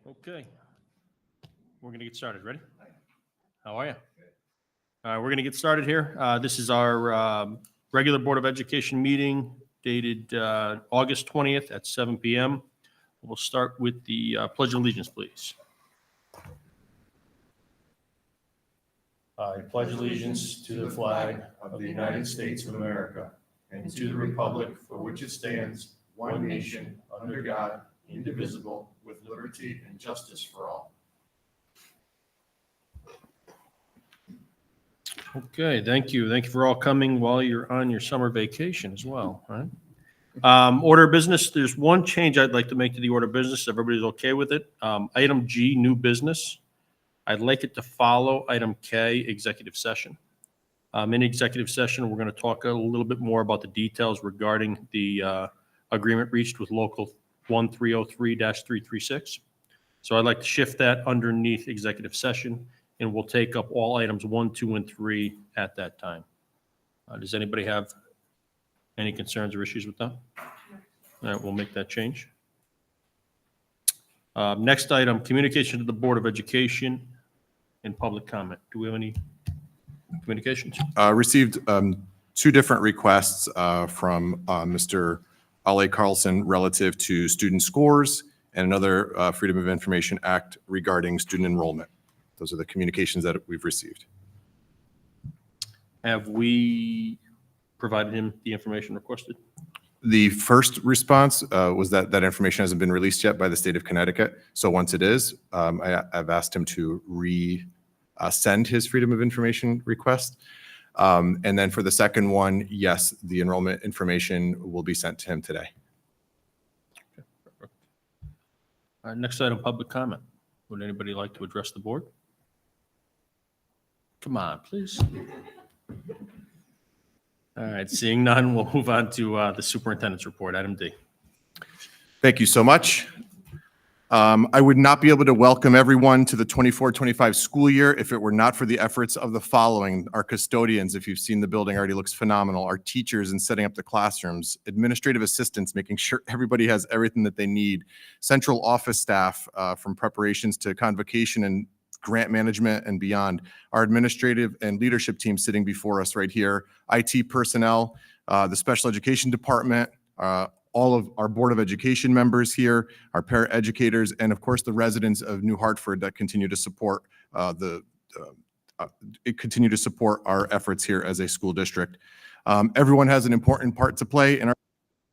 Okay, we're going to get started. Ready? How are you? All right, we're going to get started here. This is our regular Board of Education meeting dated August 20th at 7 p.m. We'll start with the Pledge of Allegiance, please. I pledge allegiance to the flag of the United States of America and to the republic for which it stands, one nation, under God, indivisible, with liberty and justice for all. Okay, thank you. Thank you for all coming while you're on your summer vacation as well. All right. Order of business, there's one change I'd like to make to the order of business. Everybody's okay with it. Item G, new business. I'd like it to follow item K, executive session. In executive session, we're going to talk a little bit more about the details regarding the agreement reached with local 1303-336. So I'd like to shift that underneath executive session, and we'll take up all items 1, 2, and 3 at that time. Does anybody have any concerns or issues with that? All right, we'll make that change. Next item, communication to the Board of Education and public comment. Do we have any communications? Received two different requests from Mr. Ale Carlson relative to student scores and another Freedom of Information Act regarding student enrollment. Those are the communications that we've received. Have we provided him the information requested? The first response was that that information hasn't been released yet by the state of Connecticut. So once it is, I've asked him to send his Freedom of Information request. And then for the second one, yes, the enrollment information will be sent to him today. Okay, perfect. All right, next item, public comment. Would anybody like to address the board? Come on, please. All right, seeing none, we'll move on to the superintendent's report, item D. Thank you so much. I would not be able to welcome everyone to the 24-25 school year if it were not for the efforts of the following. Our custodians, if you've seen the building, already looks phenomenal. Our teachers in setting up the classrooms, administrative assistants, making sure everybody has everything that they need. Central office staff from preparations to convocation and grant management and beyond. Our administrative and leadership team sitting before us right here. IT personnel, the special education department, all of our Board of Education members here, our paraeducators, and of course the residents of New Hartford that continue to support continue to support our efforts here as a school district. Everyone has an important part to play in our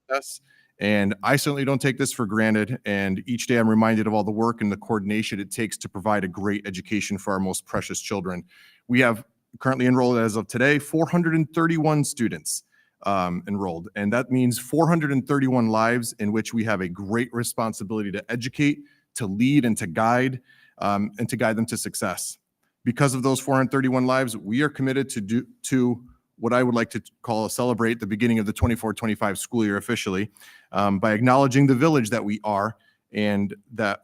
success, and I certainly don't take this for granted. And each day I'm reminded of all the work and the coordination it takes to provide a great education for our most precious children. We have currently enrolled, as of today, 431 students enrolled. And that means 431 lives in which we have a great responsibility to educate, to lead, and to guide them to success. Because of those 431 lives, we are committed to what I would like to celebrate the beginning of the 24-25 school year officially by acknowledging the village that we are and that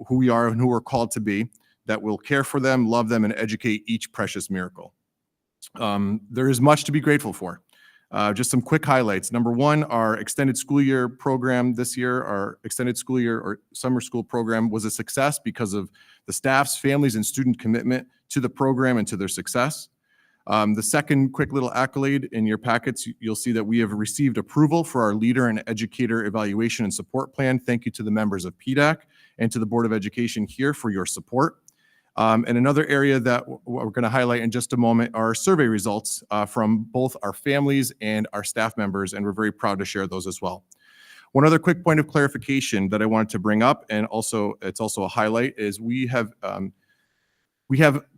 who we are and who we're called to be, that will care for them, love them, and educate each precious miracle. There is much to be grateful for. Just some quick highlights. Number one, our extended school year program this year, our extended school year or summer school program was a success because of the staff's, families, and student commitment to the program and to their success. The second quick little accolade in your packets, you'll see that we have received approval for our leader and educator evaluation and support plan. Thank you to the members of PDAC and to the Board of Education here for your support. And another area that we're going to highlight in just a moment are survey results from both our families and our staff members, and we're very proud to share those as well. One other quick point of clarification that I wanted to bring up, and it's also a highlight, is we have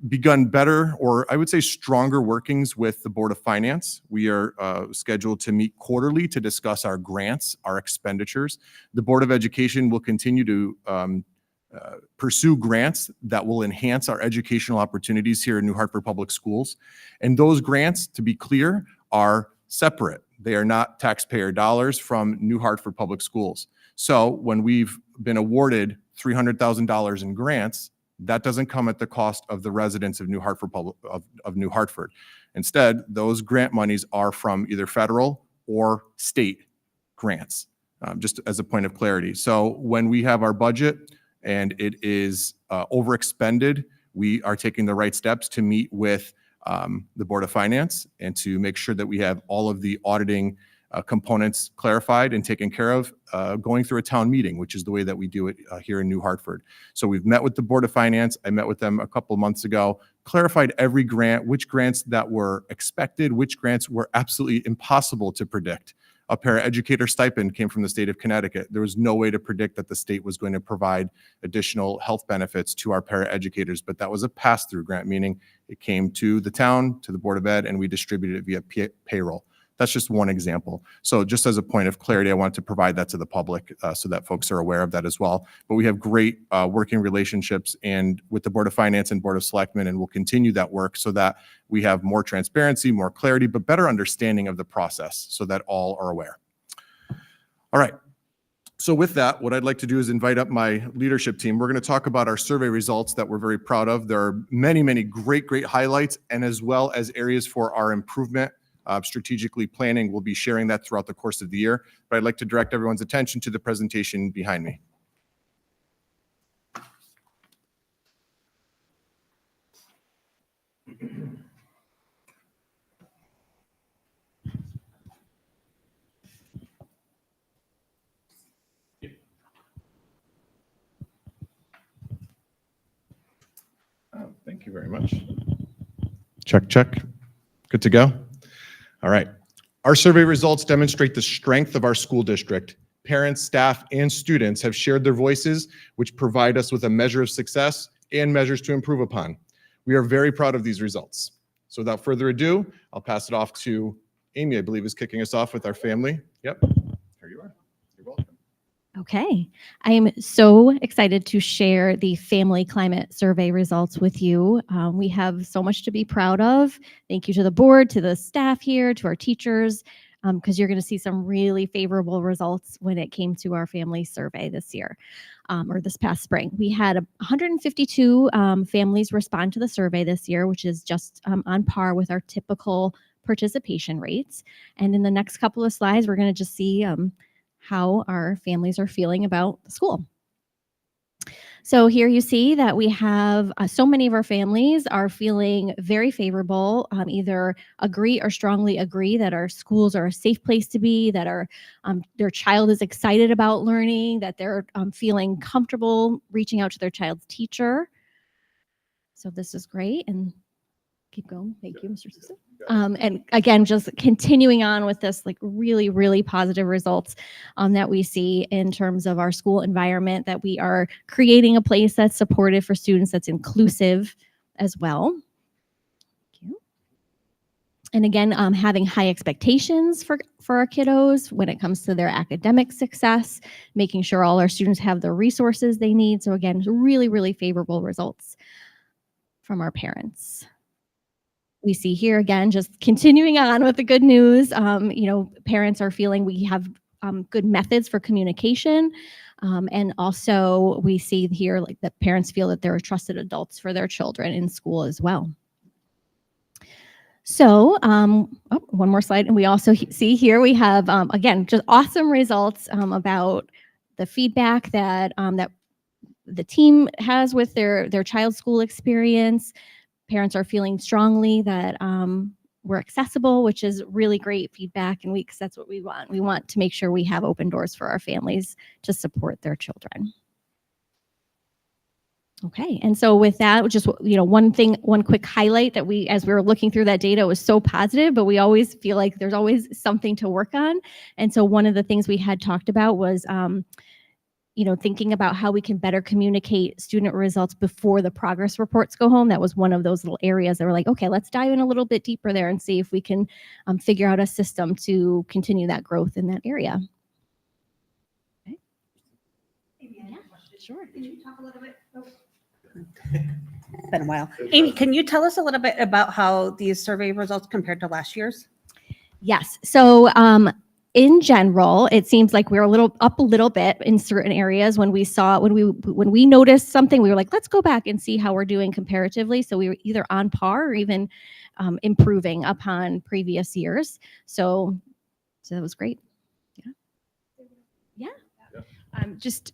begun better, or I would say stronger workings with the Board of Finance. We are scheduled to meet quarterly to discuss our grants, our expenditures. The Board of Education will continue to pursue grants that will enhance our educational opportunities here in New Hartford Public Schools. And those grants, to be clear, are separate. They are not taxpayer dollars from New Hartford Public Schools. So when we've been awarded $300,000 in grants, that doesn't come at the cost of the residents of New Hartford of New Hartford. Instead, those grant monies are from either federal or state grants, just as a point of clarity. So when we have our budget and it is overexpended, we are taking the right steps to meet with the Board of Finance and to make sure that we have all of the auditing components clarified and taken care of going through a town meeting, which is the way that we do it here in New Hartford. So we've met with the Board of Finance. I met with them a couple months ago, clarified every grant, which grants that were expected, which grants were absolutely impossible to predict. A paraeducator stipend came from the state of Connecticut. There was no way to predict that the state was going to provide additional health benefits to our paraeducators, but that was a pass-through grant, meaning it came to the town, to the Board of Ed, and we distributed it via payroll. That's just one example. So just as a point of clarity, I wanted to provide that to the public so that folks are aware of that as well. But we have great working relationships and with the Board of Finance and Board of Selectmen, and we'll continue that work so that we have more transparency, more clarity, but better understanding of the process so that all are aware. All right. So with that, what I'd like to do is invite up my leadership team. We're going to talk about our survey results that we're very proud of. There are many, many great highlights, and as well as areas for our improvement. Strategically planning, we'll be sharing that throughout the course of the year, but I'd like to direct everyone's attention to the presentation behind me. Oh, thank you very much. Check, check. Good to go. All right. Our survey results demonstrate the strength of our school district. Parents, staff, and students have shared their voices, which provide us with a measure of success and measures to improve upon. We are very proud of these results. So without further ado, I'll pass it off to Amy, I believe, is kicking us off with our family. Yep, here you are. You're welcome. Okay, I am so excited to share the family climate survey results with you. We have so much to be proud of. Thank you to the board, to the staff here, to our teachers, because you're going to see some really favorable results when it came to our family survey this year, or this past spring. We had 152 families respond to the survey this year, which is just on par with our typical participation rates. And in the next couple of slides, we're going to just see how our families are feeling about the school. So here you see that we have so many of our families are feeling very favorable, either agree or strongly agree that our schools are a safe place to be, that their child is excited about learning, that they're feeling comfortable reaching out to their child's teacher. So this is great, and keep going. Thank you, Mr. Susan. And again, just continuing on with this like really positive results that we see in terms of our school environment, that we are creating a place that's supportive for students, that's inclusive as well. Thank you. And again, having high expectations for our kiddos when it comes to their academic success, making sure all our students have the resources they need. So again, really favorable results from our parents. We see here again, just continuing on with the good news, parents are feeling we have good methods for communication. And also we see here like that parents feel that they're trusted adults for their children in school as well. So one more slide. And we also see here we have, again, just awesome results about the feedback that, that the team has with their child's school experience. Parents are feeling strongly that we're accessible, which is really great feedback, and because that's what we want. We want to make sure we have open doors for our families to support their children. Okay, and so with that, just one quick highlight that as we were looking through that data, it was so positive, but we always feel like there's always something to work on. And so one of the things we had talked about was thinking about how we can better communicate student results before the progress reports go home. That was one of those little areas that were like, okay, let's dive in a little bit deeper there and see if we can figure out a system to continue that growth in that area. Okay. Yeah, sure. Can you talk a little bit? It's been a while. Amy, can you tell us a little bit about how these survey results compared to last year's? Yes. So in general, it seems like we're up a little bit in certain areas. When we noticed something, we were like, let's go back and see how we're doing comparatively. So we were either on par or even improving upon previous years. So that was great. Yeah. Just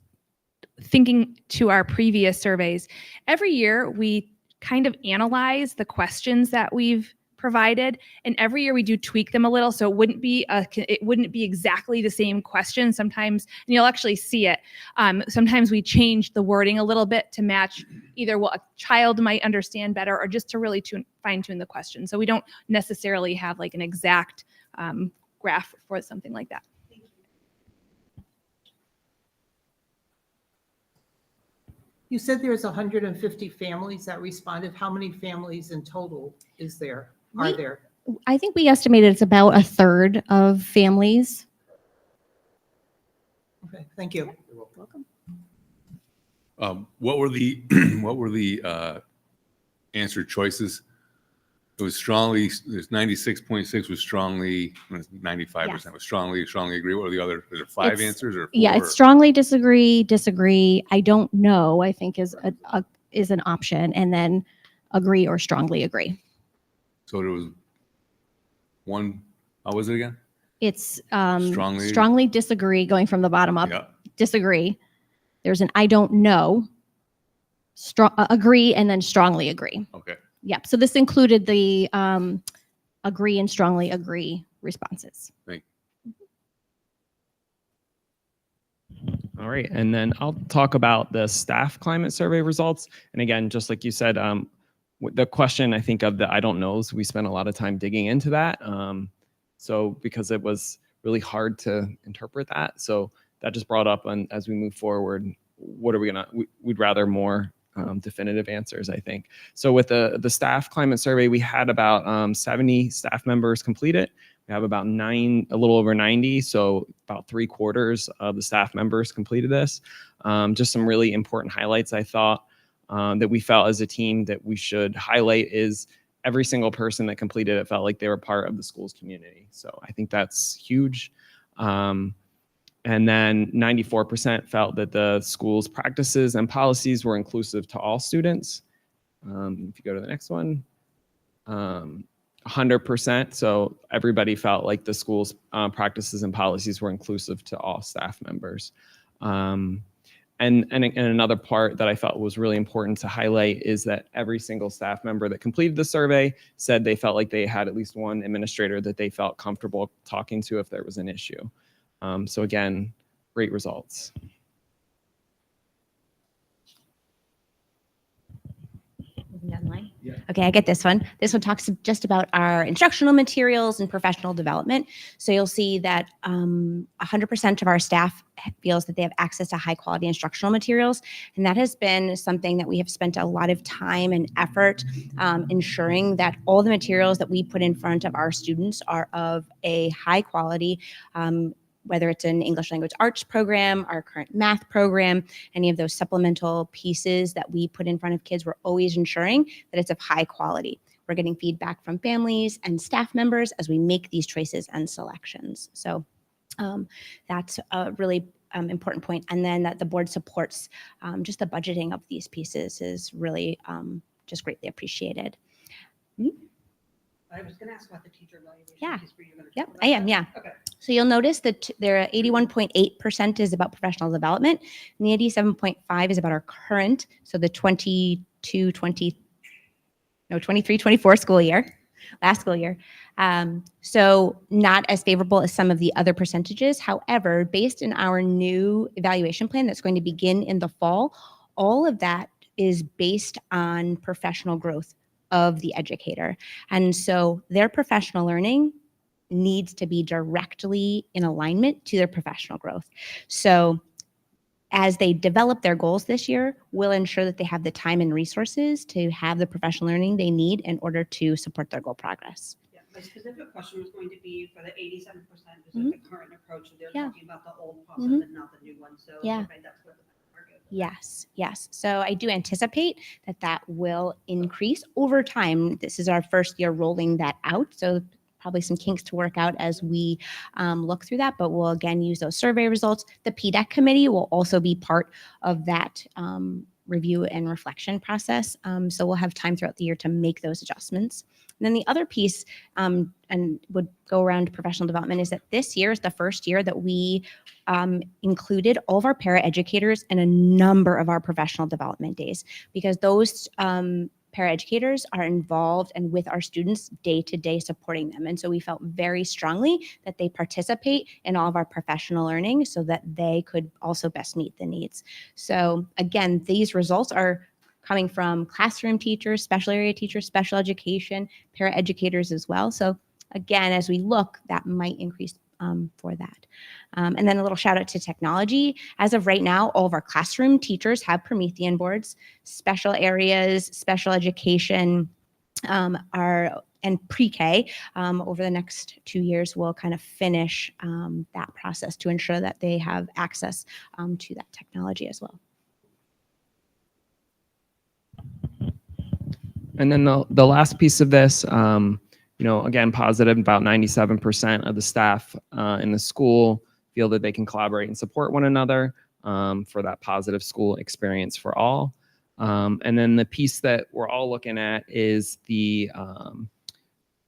thinking to our previous surveys, every year we kind of analyze the questions that we've provided, and every year we do tweak them a little, so it wouldn't be exactly the same question sometimes, and you'll actually see it. Sometimes we change the wording a little bit to match either what a child might understand better, or just to really fine tune the question. So we don't necessarily have like an exact graph for something like that. You said there's 150 families that responded. How many families in total are there? I think we estimated it's about a third of families. Okay, thank you. You're welcome. What were the what were the answer choices? It was strongly. There's 96.6 was strongly. 95% was strongly agree. What are the other? Is there five answers or four? Yeah, it's strongly disagree. I don't know. I think is an option, and then agree or strongly agree. So there was one. How was it again? It's Strongly- strongly disagree, going from the bottom up. Yeah. Disagree. There's an I don't know. Agree, and then strongly agree. Okay. Yep. So this included the agree and strongly agree responses. Thank All right, and then I'll talk about the staff climate survey results. And again, just like you said, the question I think of the I don't knows, we spent a lot of time digging into that. So because it was really hard to interpret that, so that just brought up, and as we move forward, what are we gonna? We'd rather more definitive answers, I think. So with the staff climate survey, we had about 70 staff members complete it. We have about a little over 90, so about 3/4 of the staff members completed this. Just some really important highlights I thought that we felt as a team that we should highlight is every single person that completed it felt like they were part of the school's community. So I think that's huge. And then 94% felt that the school's practices and policies were inclusive to all students. If you go to the next one, 100%. So everybody felt like the school's practices and policies were inclusive to all staff members. And another part that I felt was really important to highlight is that every single staff member that completed the survey said they felt like they had at least one administrator that they felt comfortable talking to if there was an issue. So again, great results. Yeah. Okay, I get this one. This one talks just about our instructional materials and professional development. So you'll see that 100% of our staff feels that they have access to high quality instructional materials. And that has been something that we have spent a lot of time and effort ensuring that all the materials that we put in front of our students are of a high quality, whether it's an English language arts program, our current math program, any of those supplemental pieces that we put in front of kids, we're always ensuring that it's of high quality. We're getting feedback from families and staff members as we make these choices and selections. So that's a really important point. And then that the board supports just the budgeting of these pieces is really just greatly appreciated. I was going to ask about the teacher evaluation. Yeah. piece. Were you gonna Yep, talk I about am, that? yeah. Okay. So you'll notice that there 81.8% is about professional development, and the 87.5 is about our current, so the 23-24 school year, last school year. So not as favorable as some of the other percentages. However, based in our new evaluation plan that's going to begin in the fall, all of that is based on professional growth of the educator. And so their professional learning needs to be directly in alignment to their professional growth. So as they develop their goals this year, we'll ensure that they have the time and resources to have the professional learning they need in order to support their goal progress. Yeah, my specific question was going to be for the 87%, is it the current approach? And they're Yeah. talking about the old process Mhm. and not the new one. So Yeah. okay, that's what the target is. Yes, yes. So I do anticipate that that will increase over time. This is our first year rolling that out. So probably some kinks to work out as we look through that, but we'll again use those survey results. The PDEC committee will also be part of that review and reflection process. So we'll have time throughout the year to make those adjustments. And And then the other piece, and would go around professional development, is that this year is the first year that we included all of our paraeducators in a number of our professional development days, because those paraeducators are involved and with our students day to day supporting them. And so we felt very strongly that they participate in all of our professional learning so that they could also best meet the needs. So again, these results are coming from classroom teachers, special area teachers, special education, paraeducators as well. So again, as we look, that might increase for that. And then a little shout out to technology. As of right now, all of our classroom teachers have Promethean boards. Special areas, special education and pre-K over the next 2 years will kind of finish that process to ensure that they have access to that technology as well. And then the last piece of this, again, positive, about 97% of the staff in the school feel that they can collaborate and support one another for that positive school experience for all. And then the piece that we're all looking at is the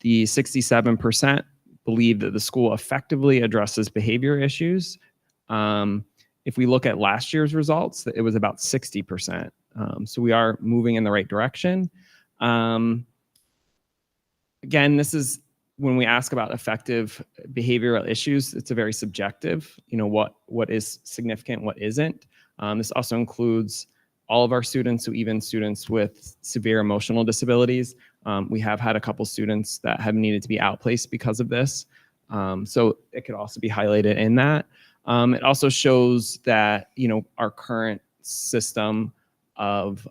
67% believe that the school effectively addresses behavior issues. If we look at last year's results, it was about 60%. So we are moving in the right direction. Again, this is when we ask about effective behavioral issues, it's a very subjective, what is significant, what isn't. This also includes all of our students, so even students with severe emotional disabilities. We have had a couple students that have needed to be outplaced because of this. So it could also be highlighted in that. It also shows that, our current system of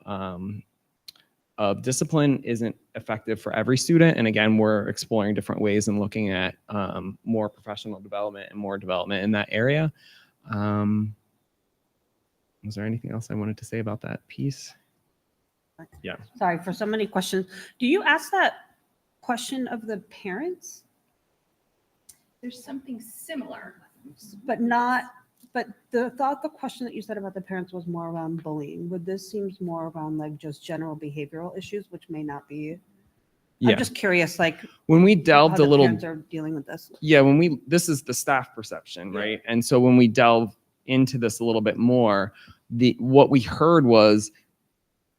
discipline isn't effective for every student. And again, we're exploring different ways and looking at more professional development and more development in that area. Was there anything else I wanted to say about that piece? Yeah. Sorry for so many questions. Do you ask that question of the parents? There's something similar. But the question that you said about the parents was more around bullying. Would this seems more around like just general behavioral issues, which may not be? Yeah. I'm just curious, like When we delved how a the little, parents are dealing with this. yeah, this is the staff perception, right? And so when we delve into this a little bit more, what we heard was,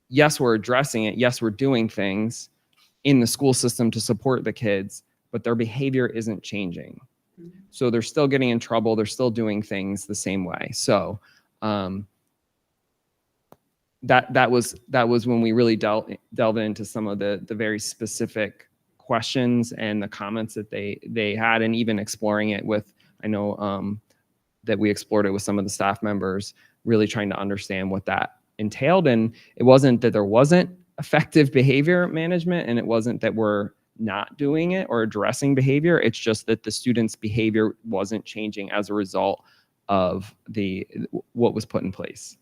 yes, we're addressing it. Yes, we're doing things in the school system to support the kids, but their behavior isn't changing. So they're still getting in trouble. They're still doing things the same way. So that was when we really delved into some of the very specific questions and the comments that they had, and even exploring it with, I know that we explored it with some of the staff members, really trying to understand what that entailed. And it wasn't that there wasn't effective behavior management, and it wasn't that we're not doing it or addressing behavior. It's just that the students' behavior wasn't changing as a result of what was put in place.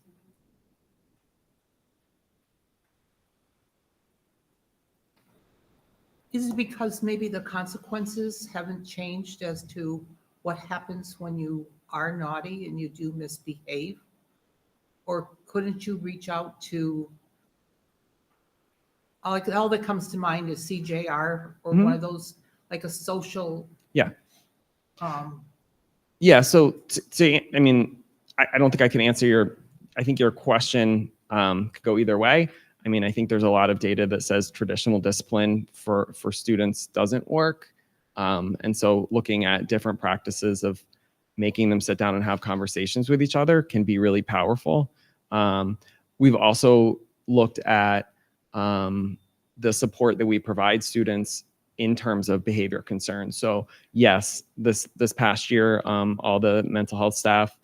Is it because maybe the consequences haven't changed as to what happens when you are naughty and you do misbehave? Or couldn't you reach out to, all that comes to mind is CJR or one of those, like a social. Yeah. Yeah. So I don't think I can answer I think your question could go either way. I think there's a lot of data that says traditional discipline for students doesn't work. And so looking at different practices of making them sit down and have conversations with each other can be really powerful. We've also looked at the support that we provide students in terms of behavior concerns. So yes, this past year, all the mental health staff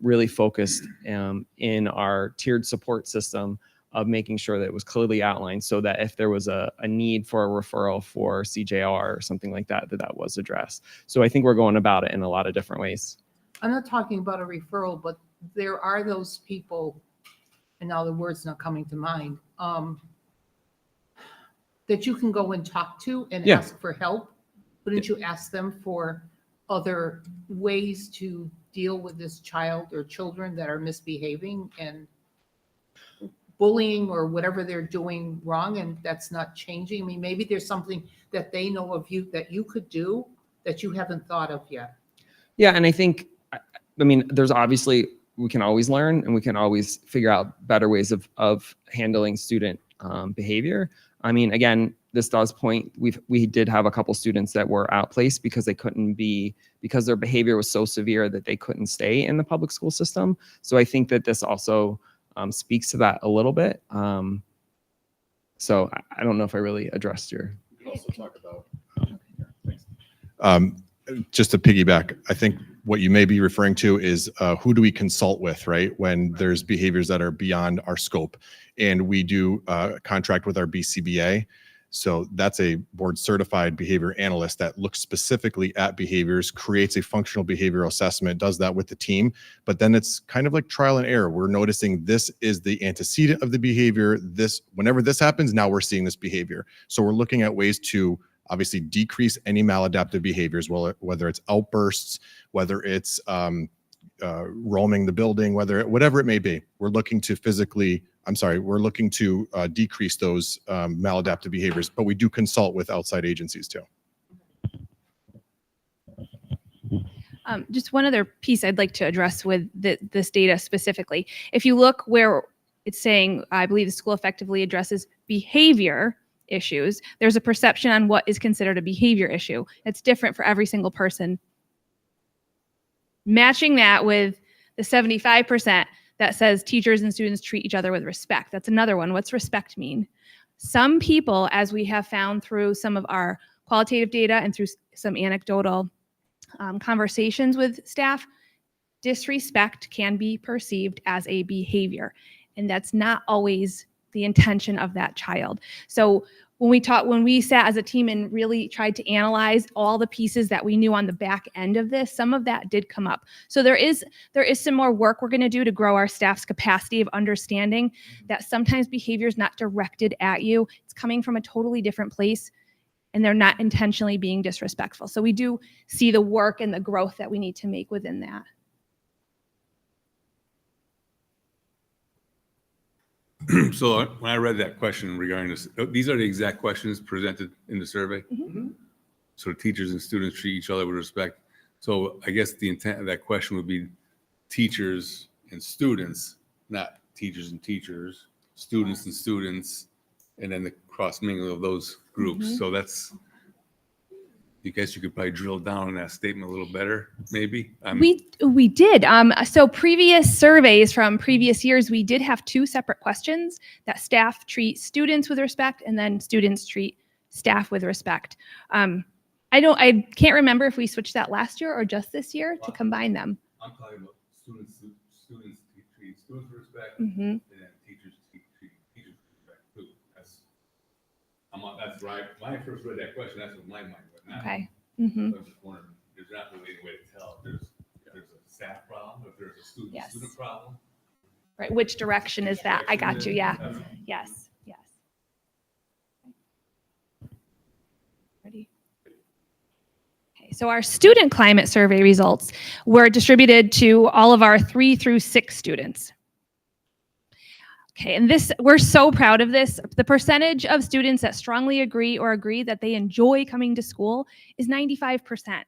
really focused in our tiered support system of making sure that it was clearly outlined, so that if there was a need for a referral for CJR or something like that, that was addressed. So I think we're going about it in a lot of different ways. I'm not talking about a referral, but there are those people, and now the word's not coming to mind, that you can go and talk to and ask for help. Wouldn't you ask them for other ways to deal with this child or children that are misbehaving? And bullying or whatever they're doing wrong and that's not changing? I mean, maybe there's something that they know of you that you could do that you haven't thought of yet. Yeah, and I think, I mean, there's obviously, we can always learn and we can always figure out better ways of handling student behavior. I mean, again, this does point, we did have a couple students that were outplaced because they couldn't be, because their behavior was so severe that they couldn't stay in the public school system. So I think that this also speaks to that a little bit. So I don't know if I really addressed your. We could also talk about, just to piggyback, I think what you may be referring to is who do we consult with, right? When there's behaviors that are beyond our scope. And we do contract with our BCBA. So that's a board certified behavior analyst that looks specifically at behaviors, creates a functional behavioral assessment, does that with the team. But then it's kind of like trial and error. We're noticing this is the antecedent of the behavior. Whenever this happens, now we're seeing this behavior. So we're looking at ways to obviously decrease any maladaptive behaviors, whether it's outbursts, whether it's roaming the building, whatever it may be. We're looking to decrease those maladaptive behaviors, but we do consult with outside agencies too. Just one other piece I'd like to address with this data specifically. If you look where it's saying, I believe the school effectively addresses behavior issues, there's a perception on what is considered a behavior issue. It's different for every single person. Matching that with the 75% that says teachers and students treat each other with respect. That's another one. What's respect mean? Some people, as we have found through some of our qualitative data and through some anecdotal conversations with staff, disrespect can be perceived as a behavior, and that's not always the intention of that child. So when we sat as a team and really tried to analyze all the pieces that we knew on the back end of this, some of that did come up. So there is some more work we're going to do to grow our staff's capacity of understanding that sometimes behavior is not directed at you. It's coming from a totally different place, and they're not intentionally being disrespectful. So we do see the work and the growth that we need to make within that. So when I read that question regarding this, these are the exact questions presented in the survey. Mm-hmm. So teachers and students treat each other with respect. So I guess the intent of that question would be teachers and students, not teachers and teachers, students and students, and then the cross mingling of those groups. Mm-hmm. So that's, I guess you could probably drill down on that statement a little better, maybe. We did. So previous surveys from previous years, we did have two separate questions that staff treat students with respect, and then students treat staff with respect. I can't remember if we switched that last year or just this year to combine them. I'm talking about students treat students with respect, Mm-hmm. and then teachers treat teachers with respect too. That's right. When I first read that question, that's what my mind went. Okay. Mm-hmm. So I'm just wondering, there's not really any way to tell if there's a staff problem, if there's a student problem. Right. Which direction is that? I got you. Yeah. Yes. Yes. Ready? Okay. So our student climate survey results were distributed to all of our 3 through 6 students. Okay, and we're so proud of this. The percentage of students that strongly agree that they enjoy coming to school is 95%.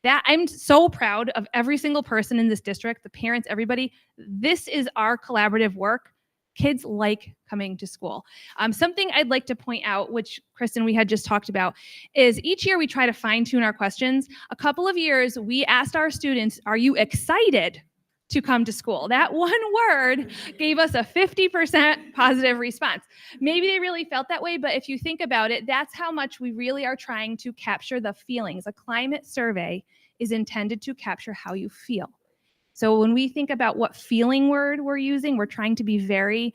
That I'm so proud of every single person in this district, the parents, everybody. This is our collaborative work. Kids like coming to school. Something I'd like to point out, which Kristen, we had just talked about, is each year we try to fine tune our questions. A couple of years, we asked our students, are you excited to come to school? That one word gave us a 50% positive response. Maybe they really felt that way, but if you think about it, that's how much we really are trying to capture the feelings. A climate survey is intended to capture how you feel. So when we think about what feeling word we're using, we're trying to be very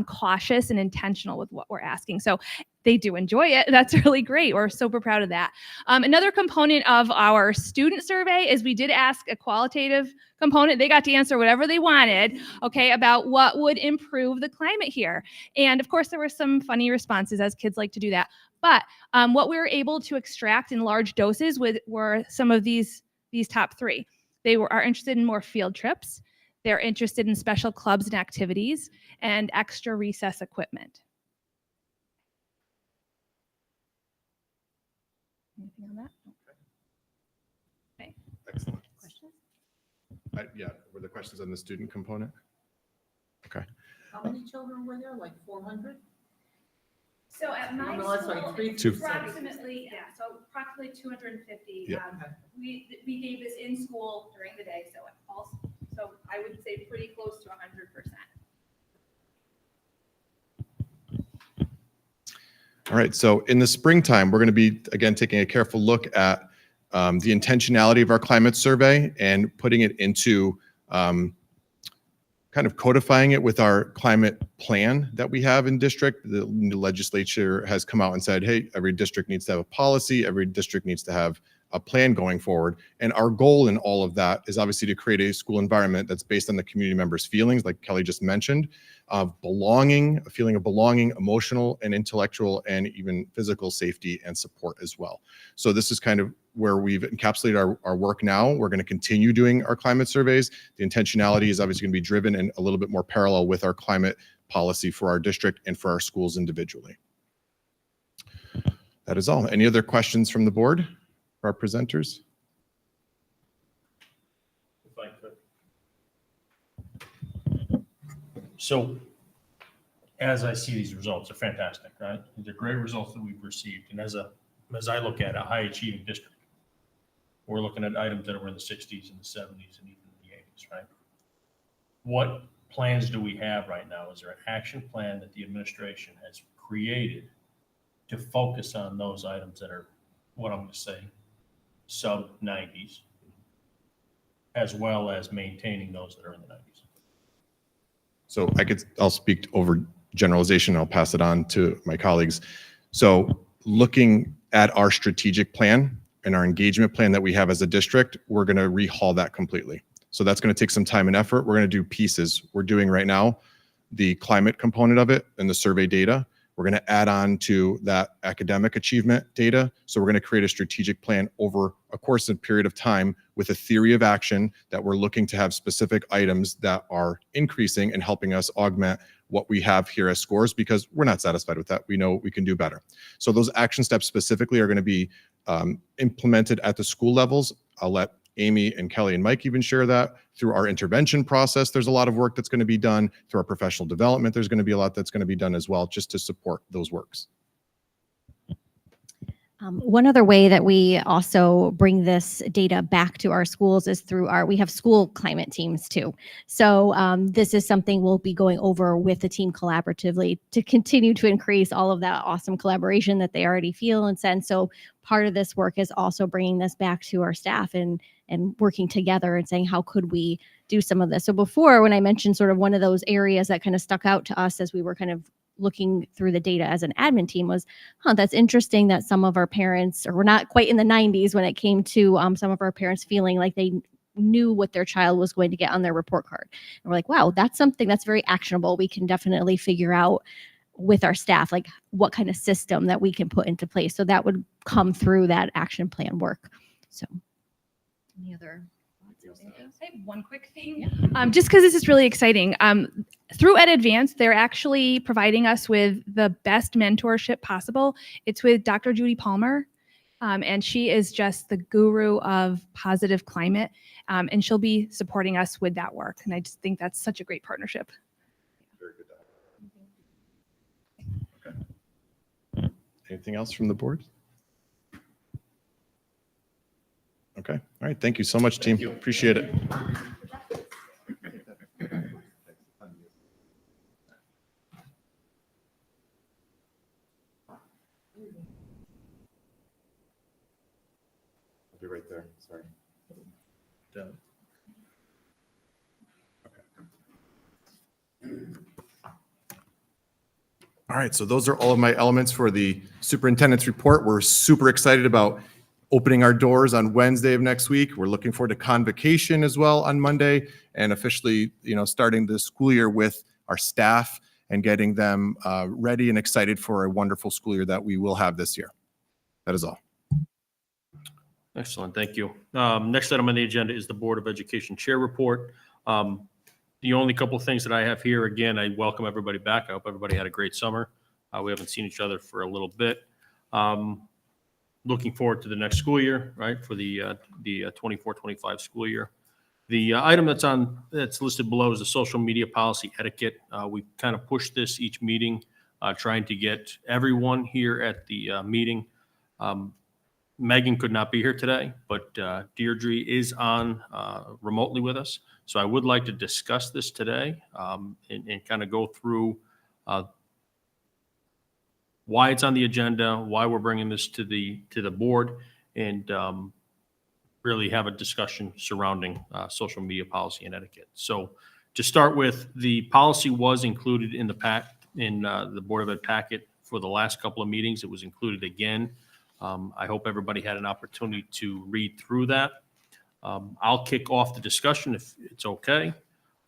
cautious and intentional with what we're asking. So they do enjoy it. That's really great. We're super proud of that. Another component of our student survey is we did ask a qualitative component. They got to answer whatever they wanted, okay, about what would improve the climate here. And of course, there were some funny responses, as kids like to do that. But what we were able to extract in large doses were some of these top 3. They are interested in more field trips. They're interested in special clubs and activities and extra recess equipment. Anything on that? Okay. Excellent. Questions? Yeah, were the questions on the student component? Okay. How many children were there? Like 400? So at my No, that's like school, three- it's Two. approximately, so approximately 250. Yeah. We gave this in school during the day, so I would say pretty close to 100%. All right, so in the springtime, we're going to be, again, taking a careful look at the intentionality of our climate survey and putting it into kind of codifying it with our climate plan that we have in district. The legislature has come out and said, hey, every district needs to have a policy, every district needs to have a plan going forward. And our goal in all of that is obviously to create a school environment that's based on the community members' feelings, like Kelly just mentioned, of belonging, a feeling of belonging, emotional and intellectual, and even physical safety and support as well. So this is kind of where we've encapsulated our work now. We're going to continue doing our climate surveys. The intentionality is obviously going to be driven and a little bit more parallel with our climate policy for our district and for our schools individually. That is all. Any other questions from the board for our presenters? If I could. So as I see these results, they're fantastic, right? These are great results that we've received. And as I look at a high achieving district, we're looking at items that are in the 60s and the 70s and even the 80s, right? What plans do we have right now? Is there an action plan that the administration has created to focus on those items that are, what I'm going to say, sub 90s, as well as maintaining those that are in the 90s? So I'll speak over generalization. I'll pass it on to my colleagues. So looking at our strategic plan and our engagement plan that we have as a district, we're going to rehaul that completely. So that's going to take some time and effort. We're going to do pieces. We're doing right now the climate component of it and the survey data. We're going to add on to that academic achievement data. So we're going to create a strategic plan over a course and period of time with a theory of action that we're looking to have specific items that are increasing and helping us augment what we have here as scores, because we're not satisfied with that. We know we can do better. So those action steps specifically are going to be implemented at the school levels. I'll let Amy and Kelly and Mike even share that. Through our intervention process, there's a lot of work that's going to be done. Through our professional development, there's going to be a lot that's going to be done as well, just to support those works. One other way that we also bring this data back to our schools is through we have school climate teams too. So this is something we'll be going over with the team collaboratively to continue to increase all of that awesome collaboration that they already feel and sense. So part of this work is also bringing this back to our staff and working together and saying, how could we do some of this? So before, when I mentioned sort of one of those areas that kind of stuck out to us as we were kind of looking through the data as an admin team was, that's interesting that some of our parents, or we're not quite in the 90s when it came to some of our parents feeling like they knew what their child was going to get on their report card. And we're like, wow, that's something that's very actionable. We can definitely figure out with our staff, like what kind of system that we can put into place. So that would come through that action plan work. So any other thoughts? I have one quick thing, just because this is really exciting. Through Ed Advance, they're actually providing us with the best mentorship possible. It's with Dr. Judy Palmer, and she is just the guru of positive climate, and she'll be supporting us with that work. And I just think that's such a great partnership. Very good. Okay. Anything else from the board? Okay. All right. Thank you so much, team. Appreciate it. I'll be right there. Sorry. All right, so those are all of my elements for the superintendent's report. We're super excited about opening our doors on Wednesday of next week. We're looking forward to convocation as well on Monday, and officially, starting the school year with our staff and getting them ready and excited for a wonderful school year that we will have this year. That is all. Excellent, thank you. Next item on the agenda is the Board of Education Chair Report. The only couple of things that I have here, again, I welcome everybody back. I hope everybody had a great summer. We haven't seen each other for a little bit. Looking forward to the next school year, right, for the 24-25 school year. The item that's listed below is the social media policy etiquette. We kind of push this each meeting, trying to get everyone here at the meeting. Megan could not be here today, but Deirdre is on remotely with us. So I would like to discuss this today and kind of go through why it's on the agenda, why we're bringing this to the board, and really have a discussion surrounding social media policy and etiquette. So to start with, the policy was included in the Board of Ed packet for the last couple of meetings. It was included again. I hope everybody had an opportunity to read through that. I'll kick off the discussion if it's okay.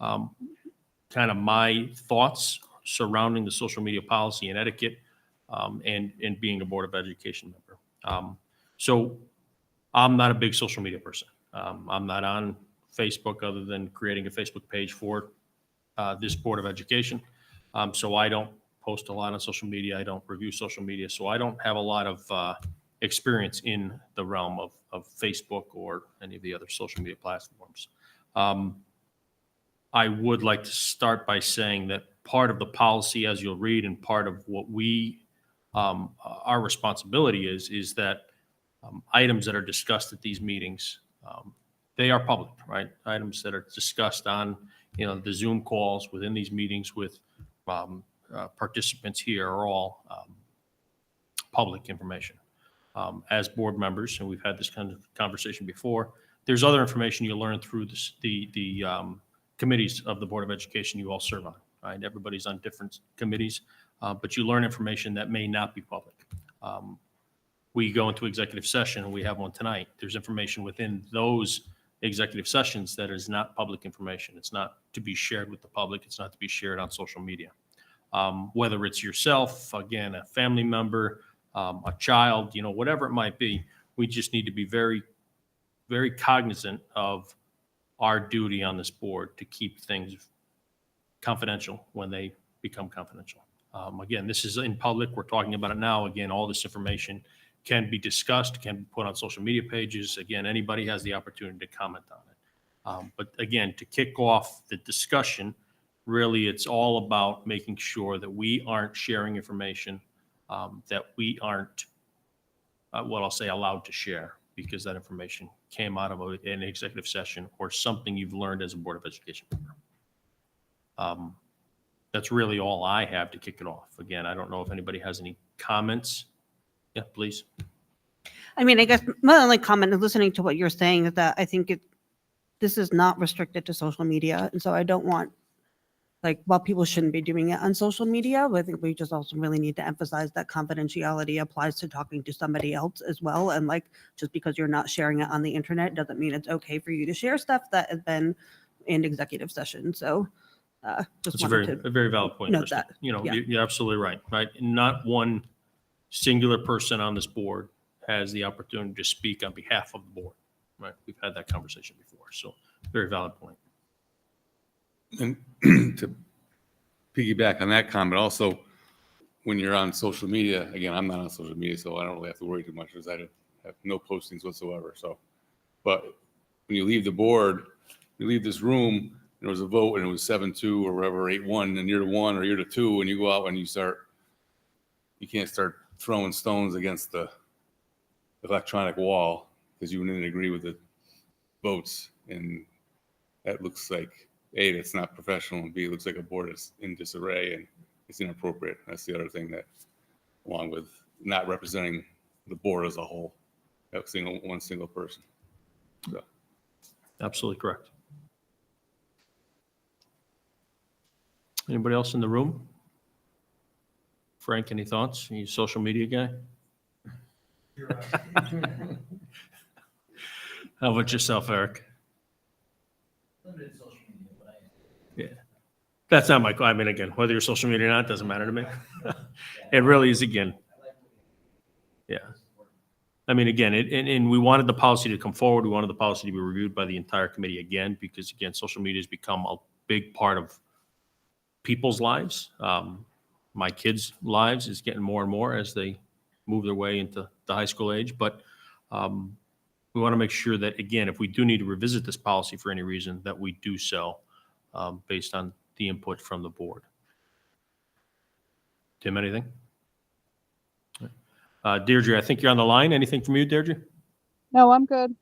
Kind of my thoughts surrounding the social media policy and etiquette and being a Board of Education member. So I'm not a big social media person. I'm not on Facebook other than creating a Facebook page for this Board of Education. So I don't post a lot on social media. I don't review social media. So I don't have a lot of experience in the realm of Facebook or any of the other social media platforms. I would like to start by saying that part of the policy, as you'll read, and part of what our responsibility is that items that are discussed at these meetings, they are public, right? Items that are discussed on, the Zoom calls within these meetings with participants here are all public information. As board members, and we've had this kind of conversation before, there's other information you learn through the committees of the Board of Education you all serve on, right? Everybody's on different committees, but you learn information that may not be public. We go into executive session, and we have one tonight. There's information within those executive sessions that is not public information. It's not to be shared with the public. It's not to be shared on social media. Whether it's yourself, again, a family member, a child, whatever it might be, we just need to be very, very cognizant of our duty on this board to keep things confidential when they become confidential. Again, this is in public. We're talking about it now. Again, all this information can be discussed, can be put on social media pages. Again, anybody has the opportunity to comment on it. But again, to kick off the discussion, really, it's all about making sure that we aren't sharing information that we aren't, what I'll say, allowed to share, because that information came out of an executive session or something you've learned as a Board of Education member. That's really all I have to kick it off. Again, I don't know if anybody has any comments. Yeah, please. I mean, I guess my only comment in listening to what you're saying is that I think this is not restricted to social media. And so I don't want, while people shouldn't be doing it on social media, but I think we just also really need to emphasize that confidentiality applies to talking to somebody else as well. And just because you're not sharing it on the internet doesn't mean it's okay for you to share stuff that has been in executive session. So just It's wanted a very valid point, note Krista. that. Yeah. You're absolutely right, right? Not one singular person on this board has the opportunity to speak on behalf of the board, right? We've had that conversation before, so very valid point. And to piggyback on that comment, also, when you're on social media, again, I'm not on social media, so I don't really have to worry too much because I have no postings whatsoever. So, but when you leave the board, you leave this room, there was a vote and it was 7-2 or whatever, 8-1, and you're the 1 or you're the 2, and you go out and you can't start throwing stones against the electronic wall because you didn't agree with the votes. And that looks like, A, that's not professional, and B, it looks like a board is in disarray and it's inappropriate. That's the other thing that, along with not representing the board as a whole, one single person. So. Absolutely correct. Anybody else in the room? Frank, any thoughts? Are you a social media guy? How about yourself, Eric? Limited social media, but Yeah. That's not my, I mean, again, whether you're social media or not, doesn't matter to me. It really is, again. Yeah. I mean, again, and we wanted the policy to come forward. We wanted the policy to be reviewed by the entire committee again, because again, social media has become big part of people's lives. My kids' lives is getting more and more as they move their way into the high school age. But we want to make sure that, again, if we do need to revisit this policy for any reason, that we do so based on the input from the board. Tim, anything? Deirdre, I think you're on the line. Anything from you, Deirdre? No, I'm good.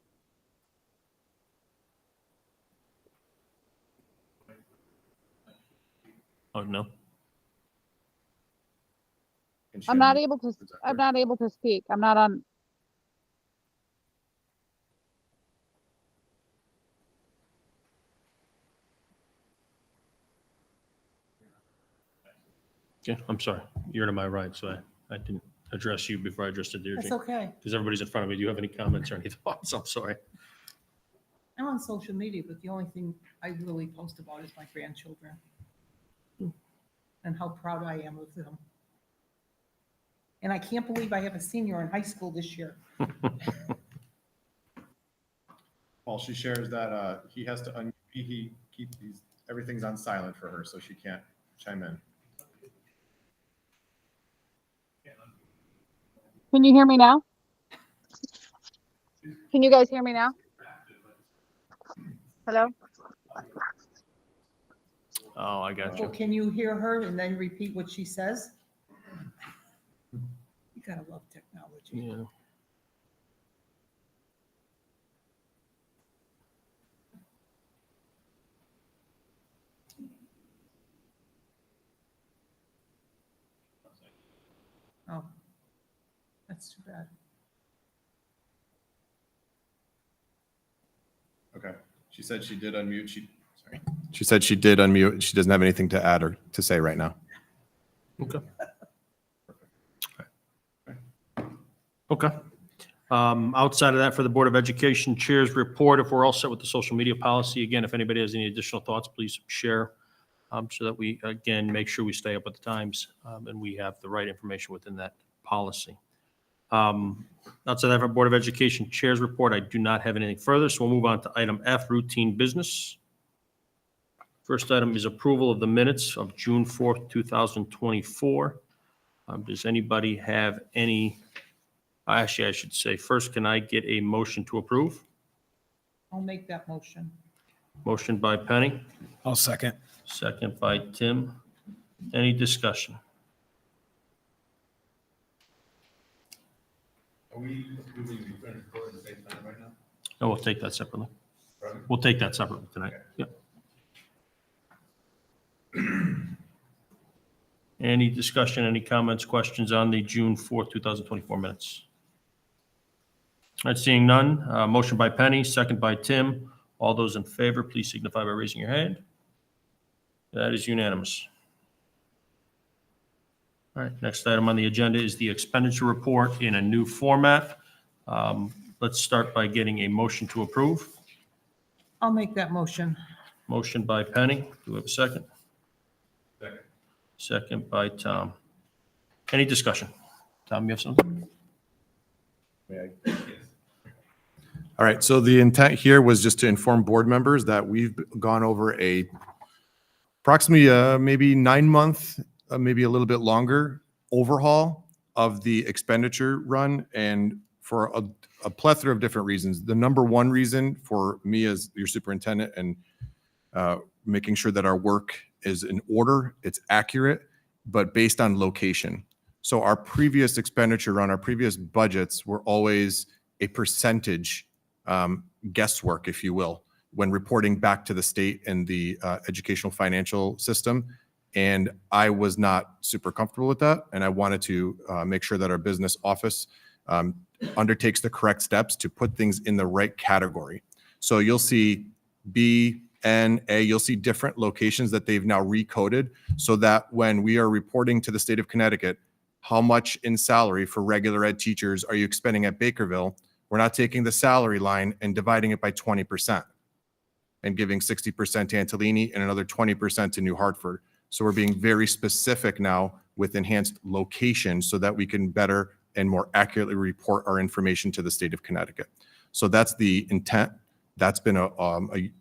Oh, no. I'm not able to speak. I'm not on. Yeah, I'm sorry. You're to my right, so I didn't address you before I addressed Deirdre. That's okay. Because everybody's in front of me. Do you have any comments or any thoughts? I'm sorry. I'm on social media, but the only thing I really post about is my grandchildren and how proud I am of them. And I can't believe I have a senior in high school this year. Well, she shares that he has to he keep these everything's on silent for her, so she can't chime in. Can you hear me now? Can you guys hear me now? Hello? Oh, I got Well, you. can you hear her and then repeat what she says? You gotta love technology. Yeah. Oh, that's too bad. Okay. She said she did unmute. She said she did unmute. She doesn't have anything to add or to say right now. Okay. Okay. Outside of that, for the Board of Education Chair's report, if we're all set with the social media policy, again, if anybody has any additional thoughts, please share so that we, again, make sure we stay up with the times and we have the right information within that policy. Outside of that, for Board of Education Chair's report, I do not have anything further, so we'll move on to item F, routine business. First item is approval of the minutes of June 4th, 2024. Does anybody have any? Actually, I should say, first, can I get a motion to approve? I'll make that motion. Motion by Penny, I'll second. second by Tim. Any discussion? Are we moving to finish recording at the same time right now? No, we'll take that separately. Pardon? We'll take that separately tonight. Yep. Any discussion, any comments, questions on the June 4th, 2024 minutes? All right, seeing none. Motion by Penny, second by Tim. All those in favor, please signify by raising your hand. That is unanimous. All right, next item on the agenda is the expenditure report in a new format. Let's start by getting a motion to approve. I'll make that motion. Motion by Penny. Do we have a second? Second. Second by Tom. Any discussion? Tom, you have something? All right, so the intent here was just to inform board members that we've gone over approximately maybe 9-month, maybe a little bit longer overhaul of the expenditure run, and for a plethora of different reasons. The number one reason for me as your superintendent and making sure that our work is in order, it's accurate, but based on location. So our previous expenditure run, our previous budgets were always a percentage guesswork, if you will, when reporting back to the state and the educational financial system. And I was not super comfortable with that. And I wanted to make sure that our business office undertakes the correct steps to put things in the right category. So you'll see B, N, A, you'll see different locations that they've now recoded so that when we are reporting to the state of Connecticut, how much in salary for regular ed teachers are you expending at Bakerville? We're not taking the salary line and dividing it by 20% and giving 60% to Antolini and another 20% to New Hartford. So we're being very specific now with enhanced location so that we can better and more accurately report our information to the state of Connecticut. So that's the intent. That's been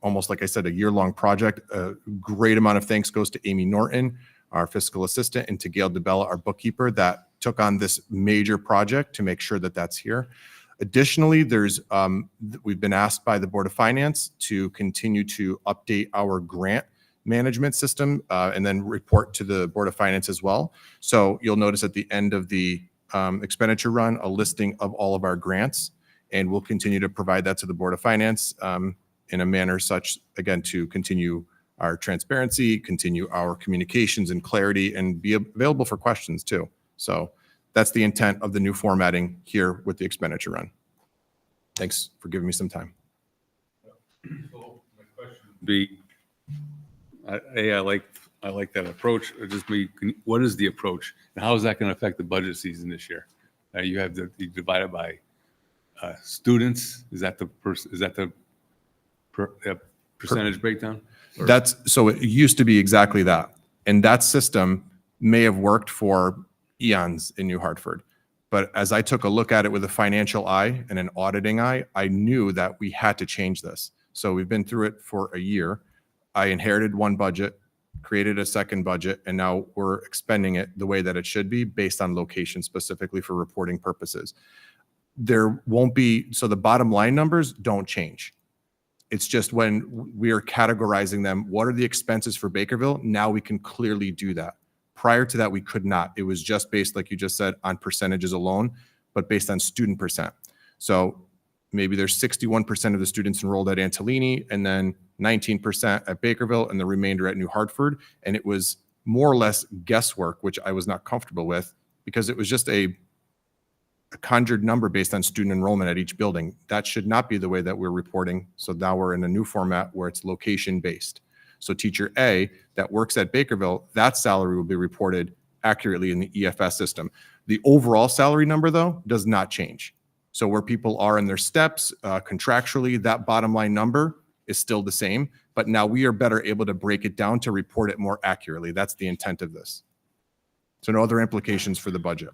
almost like I said, a year-long project. A great amount of thanks goes to Amy Norton, our fiscal assistant, and to Gail DeBella, our bookkeeper, that took on this major project to make sure that that's here. Additionally, we've been asked by the Board of Finance to continue to update our grant management system and then report to the Board of Finance as well. So you'll notice at the end of the expenditure run, a listing of all of our grants, and we'll continue to provide that to the Board of Finance in a manner such, again, to continue our transparency, continue our communications and clarity, and be available for questions too. So that's the intent of the new formatting here with the expenditure run. Thanks for giving me some time. So my question would be, I like that approach. What is the approach, and how is that going to affect the budget season this year? You divide it by students. Is that the percentage breakdown? Or- So it used to be exactly that, and that system may have worked for eons in New Hartford. But as I took a look at it with a financial eye and an auditing eye, I knew that we had to change this. So we've been through it for a year. I inherited one budget, created a second budget, and now we're expending it the way that it should be based on location specifically for reporting purposes. There won't be, so the bottom line numbers don't change. It's just when we are categorizing them, what are the expenses for Bakerville? Now we can clearly do that. Prior to that, we could not. It was just based, like you just said, on percentages alone, but based on student percent. So maybe there's 61% of the students enrolled at Antolini, and then 19% at Bakerville, and the remainder at New Hartford. And it was more or less guesswork, which I was not comfortable with, because it was just a conjured number based on student enrollment at each building. That should not be the way that we're reporting. So now we're in a new format where it's location based. So teacher A that works at Bakerville, that salary will be reported accurately in the EFS system. The overall salary number, though, does not change. So where people are in their steps, contractually, that bottom line number is still the same, but now we are better able to break it down to report it more accurately. That's the intent of this. So no other implications for the budget.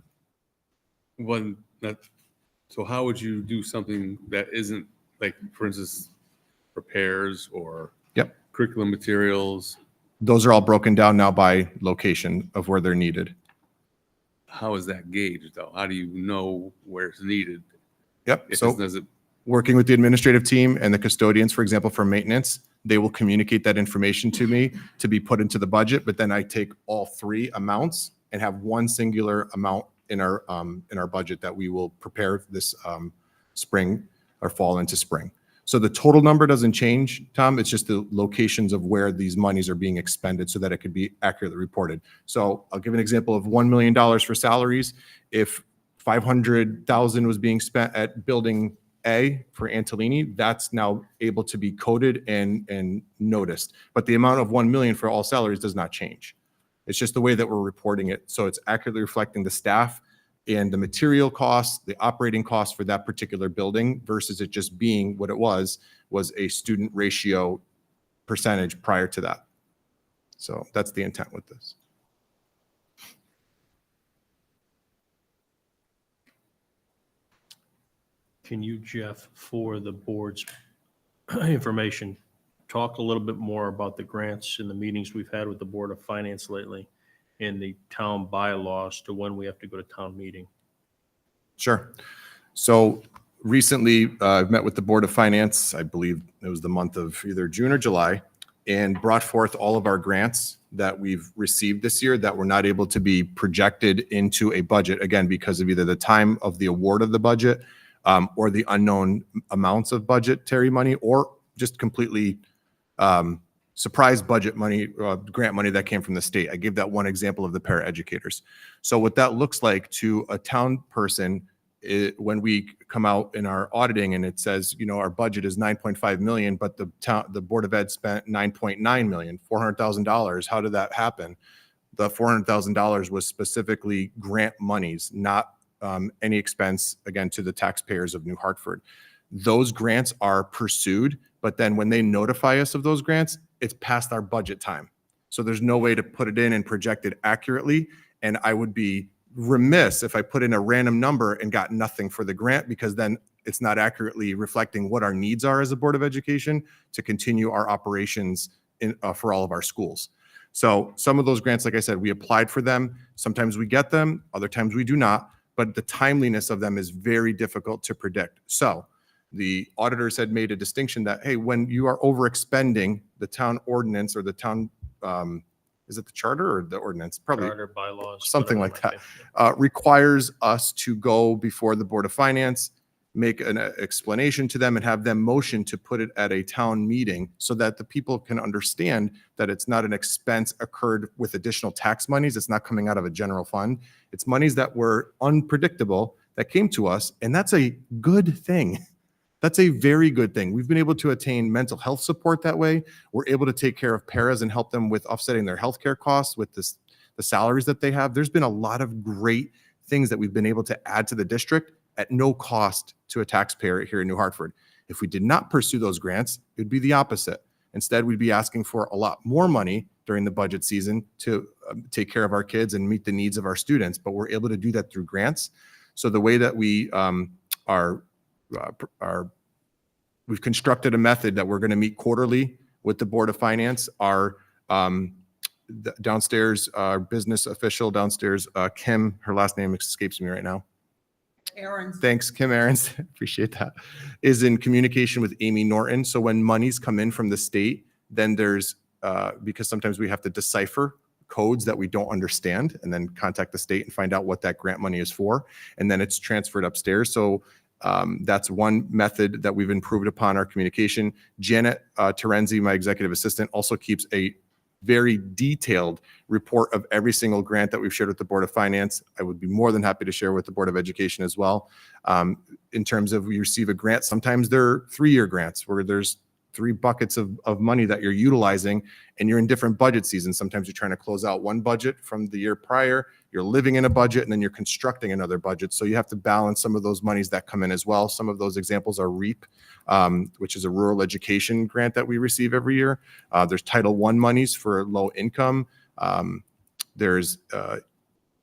So how would you do something that isn't, like, for instance, repairs or curriculum materials? Those are all broken down now by location of where they're needed. How is that gauged, though? How do you know where it's needed? Yep. So working with the administrative team and the custodians, for example, for maintenance, they will communicate that information to me to be put into the budget. But then I take all three amounts and have one singular amount in our budget that we will prepare this spring or fall into spring. So the total number doesn't change, Tom. It's just the locations of where these monies are being expended so that it could be accurately reported. So I'll give an example of $1 million for salaries. If $500,000 was being spent at building A for Antolini, that's now able to be coded and noticed. But the amount of $1 million for all salaries does not change. It's just the way that we're reporting it. So it's accurately reflecting the staff and the material costs, the operating costs for that particular building versus it just being what it was a student ratio percentage prior to that. So that's the intent with this. Can you, Jeff, for the board's information, talk a little bit more about the grants and the meetings we've had with the Board of Finance lately and the town bylaws to when we have to go to town meeting? Sure. So recently, I've met with the Board of Finance, I believe it was the month of either June or July, and brought forth all of our grants that we've received this year that were not able to be projected into a budget, again, because of either the time of the award of the budget or the unknown amounts of budgetary money, or just completely surprise budget money, grant money that came from the state. I gave that one example of the paraeducators. So what that looks like to a town person, when we come out in our auditing and it says, you know, our budget is 9.5 million, but the Board of Ed spent 9.9 million, $400,000. How did that happen? The $400,000 was specifically grant monies, not any expense, again, to the taxpayers of New Hartford. Those grants are pursued, but then when they notify us of those grants, it's past our budget time. So there's no way to put it in and project it accurately. And I would be remiss if I put in a random number and got nothing for the grant, because then it's not accurately reflecting what our needs are as a Board of Education to continue our operations for all of our schools. So some of those grants, like I said, we applied for them. Sometimes we get them, other times we do not, but the timeliness of them is very difficult to predict. So the auditors had made a distinction that, hey, when you are overexpending the town ordinance or the town, is it the charter or the ordinance? Probably Charter, bylaws. something whatever like it might that, requires us to go before the Board of Finance, make an explanation to them and have them motion to put it at a town meeting so that the people can understand that it's not an expense occurred with additional tax monies. It's not coming out of a general fund. It's monies that were unpredictable that came to us. And that's a good thing. That's a very good thing. We've been able to attain mental health support that way. We're able to take care of paras and help them with offsetting their healthcare costs with the salaries that they have. There's been a lot of great things that we've been able to add to the district at no cost to a taxpayer here in New Hartford. If we did not pursue those grants, it would be the opposite. Instead, we'd be asking for a lot more money during the budget season to take care of our kids and meet the needs of our students, but we're able to do that through grants. So the way that we we've constructed a method that we're going to meet quarterly with the Board of Finance. Our downstairs, our business official downstairs, Kim, her last name escapes me right now. Aaron's. Thanks, Kim Aarons. Appreciate that. Is in communication with Amy Norton. So when monies come in from the state, then there's, because sometimes we have to decipher codes that we don't understand and then contact the state and find out what that grant money is for. And then it's transferred upstairs. So that's one method that we've improved upon our communication. Janet Terenzi, my executive assistant, also keeps a very detailed report of every single grant that we've shared with the Board of Finance. I would be more than happy to share with the Board of Education as well. In terms of we receive a grant, sometimes they're 3-year grants where there's 3 buckets of money that you're utilizing and you're in different budget seasons. Sometimes you're trying to close out one budget from the year prior, you're living in a budget, and then you're constructing another budget. So you have to balance some of those monies that come in as well. Some of those examples are REAP, which is a rural education grant that we receive every year. There's Title I monies for low income. There's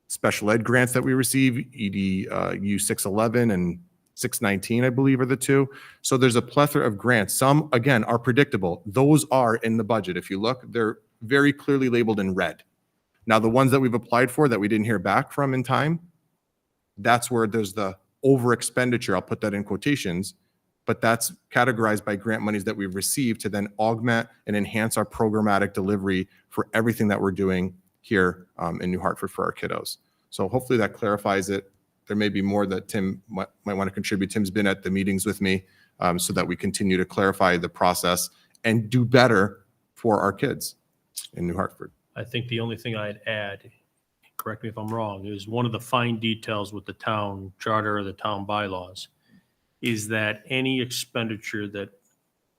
special ed grants that we receive, EDU 611 and 619, I believe, are the 2. So there's a plethora of grants. Some, again, are predictable. Those are in the budget. If you look, they're very clearly labeled in red. Now, the ones that we've applied for that we didn't hear back from in time, that's where there's the over expenditure. I'll put that in quotations, but that's categorized by grant monies that we've received to then augment and enhance our programmatic delivery for everything that we're doing here in New Hartford for our kiddos. So hopefully that clarifies it. There may be more that Tim might want to contribute. Tim's been at the meetings with me so that we continue to clarify the process and do better for our kids in New Hartford. I think the only thing I'd add, correct me if I'm wrong, is one of the fine details with the town charter or the town bylaws is that any expenditure that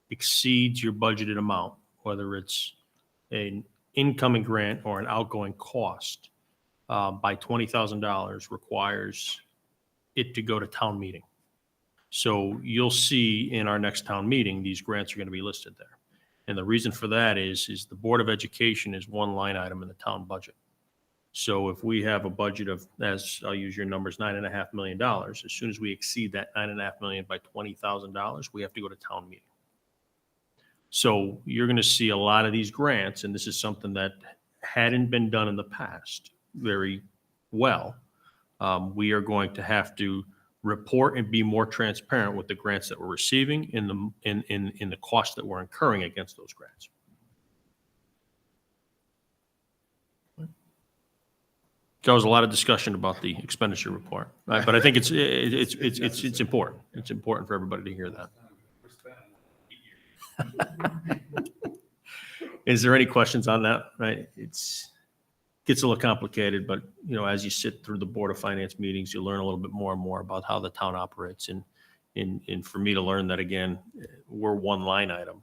exceeds your budgeted amount, whether it's an incoming grant or an outgoing cost, by $20,000 requires it to go to town meeting. So you'll see in our next town meeting, these grants are going to be listed there. And the reason for that is the Board of Education is one line item in the town budget. So if we have a budget of, as I'll use your numbers, $9.5 million, as soon as we exceed that $9.5 million by $20,000, we have to go to town meeting. So you're going to see a lot of these grants, and this is something that hadn't been done in the past very well. We are going to have to report and be more transparent with the grants that we're receiving in the cost that we're incurring against those grants. There was a lot of discussion about the expenditure report, right? But I think it's important. It's important for everybody to hear that. Is there any questions on that? Right? Gets a little complicated, but as you sit through the Board of Finance meetings, you learn a little bit more and more about how the town operates. And for me to learn that again, we're one line item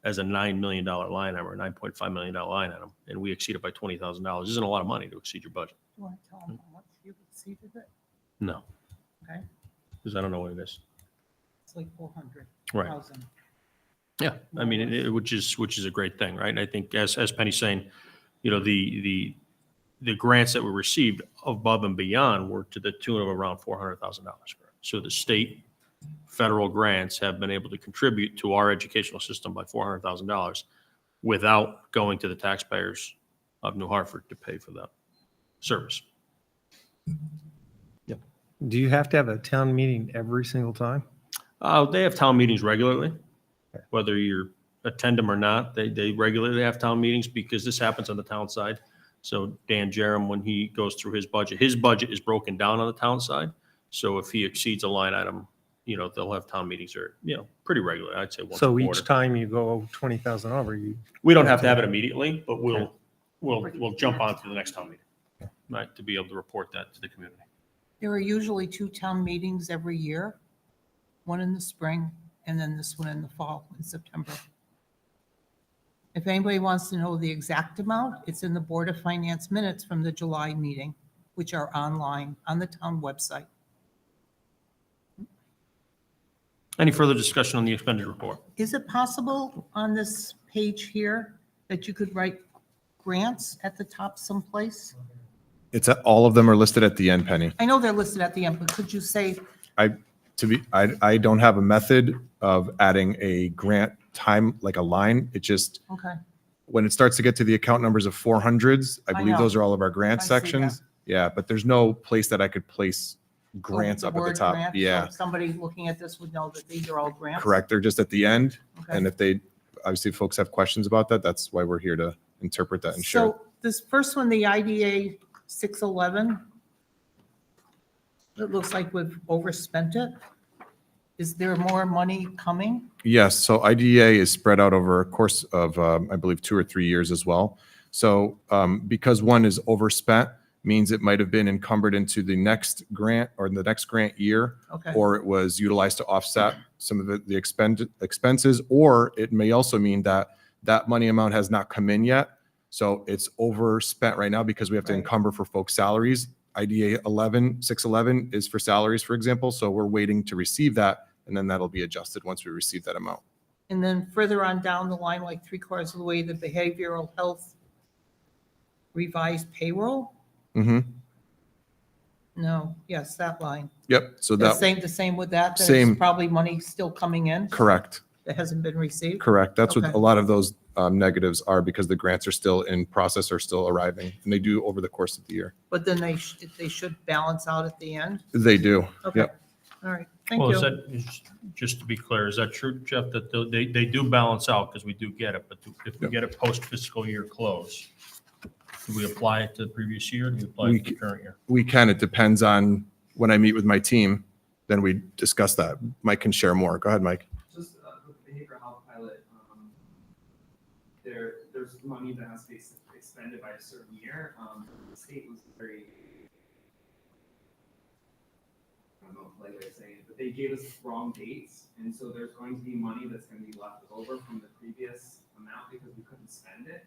as a $9 million line item or a $9.5 million line item, and we exceed it by $20,000. Isn't a lot of money to exceed your budget. You want to tell them how much you exceeded it? No, Okay, because I don't know what it is. it's like 400,000. Right. Yeah, I mean, which is a great thing, right? And I think as Penny's saying, the grants that were received above and beyond were to the tune of around $400,000. So the state federal grants have been able to contribute to our educational system by $400,000 without going to the taxpayers of New Hartford to pay for that service. Do you have to have a town meeting every single time? They have town meetings regularly, whether you attend them or not. They regularly have town meetings because this happens on the town side. So Dan Jerem, when he goes through his budget is broken down on the town side. So if he exceeds a line item, they'll have town meetings or, pretty regularly. I'd say once a So quarter. each time you go 20,000 over, We don't have to have it immediately, but we'll jump on to the next town meeting, right, to be able to report that to the community. There are usually 2 town meetings every year, one in the spring and then this one in the fall in September. If anybody wants to know the exact amount, it's in the Board of Finance minutes from the July meeting, which are online on the town website. Any further discussion on the expenditure report? Is it possible on this page here that you could write grants at the top someplace? It's all of them are listed at the end, Penny. I know they're listed at the end, but could you say, I don't have a method of adding a grant time, like a line. It just, okay, when it starts to get to the account numbers of 400s, I I believe know. those are all of our grant I see sections. Yeah, but there's no place that I could place grants the up at the word top. grant, so Yeah, somebody looking at this would know that these are all grants? correct. They're just at the end. Okay. And obviously if folks have questions about that, that's why we're here to interpret that and share. So this first one, the IDA 611, it looks like we've overspent it. Is there more money coming? Yes, so IDEA is spread out over a course of, I believe, 2 or 3 years as well. So because one is overspent, means it might have been encumbered into the next grant or the next grant year, Okay. or it was utilized to offset some of the expenses, or it may also mean that that money amount has not come in yet. So it's overspent right now because we have to Right. encumber for folks' salaries. IDA 611 is for salaries, for example. So we're waiting to receive that, and then that'll be adjusted once we receive that amount. And then further on down the line, like 3/4 of the way, the behavioral health revised payroll? Mm-hmm. No, yes, that line. Yep, so The that, same with that? There's Same. probably money still coming in correct, that hasn't been received? correct. That's what Okay. a lot of those negatives are, because the grants are still in process, are still arriving, and they do over the course of the year. But then they should balance out at the end? They do. Okay, Yep. all right, thank Well, you. just to be clear, is that true, Jeff, that they do balance out because we do get it, but if we get it post fiscal year close, do we apply it to the previous year? Or do we apply it to the current year? We can, it depends on when I meet with my team, then we discuss that. Mike can share more. Go ahead, Mike. Just with the behavioral health pilot, there's money that has to be expended by a certain year. The state was very, I don't know, polite way of saying it, but they gave us wrong dates, and so there's going to be money that's going to be left over from the previous amount because we couldn't spend it,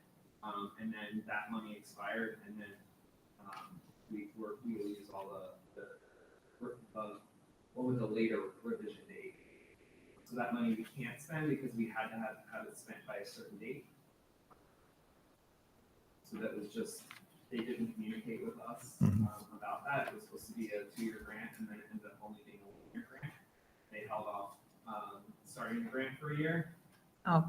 and then that money expired, and then we will use all the what was the later revision date. So that money we can't spend because we had to have it spent by a certain date. So that was just, they didn't communicate with us about that. It was supposed to be a 2-year grant, and then it ended up only being a 1-year grant. They held off starting the grant for a year. Oh,